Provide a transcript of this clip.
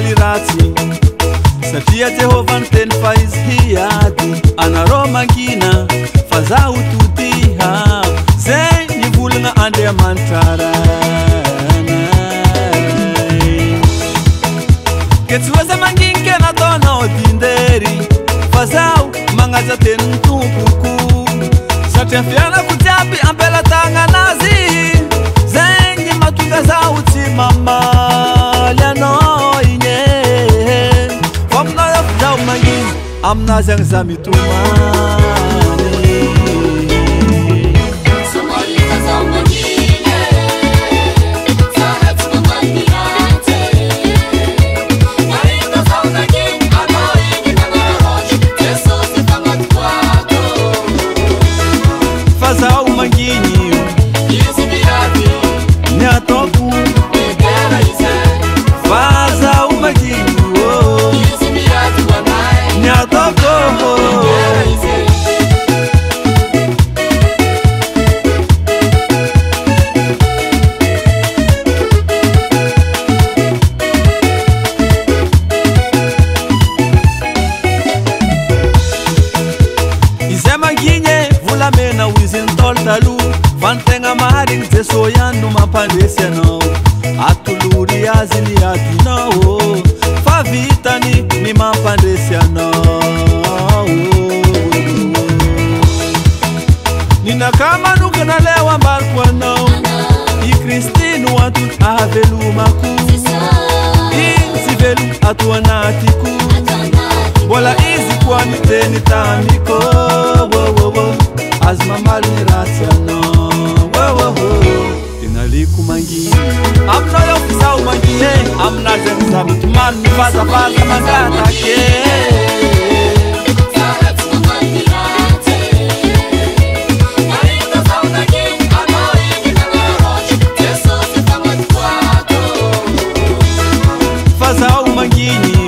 mamaly ratsy satria Jehovah niteny fa izy hiady anareo mangina fa zaho totiha zay nivolagna Andriamanitra ke tsy voaza manginika nataonao dindery fa zaho magnaja tenin'ny tompoko satria fianako jiaby ampelatananazy zay ny mahatonga zaho tsy mamaly anao igny fa aminao afa zaho mangina aminazy agny za mitomany Vantegna maharigny Jesô ihany no mampandresy anao atolory azy ny adinao fa vitany ny mampandresy anao ninaka manokana leo ambariko anao I Kristy no antony ahavelomako igny tsy velo ato anatiko mbola izy koa niteny tamiko azy mamaly ny ratsy anao tenaliko mangina aminao eo fa zaho mangina aminazy agny za mitomany mivazabaza mangatake fa zaho manginy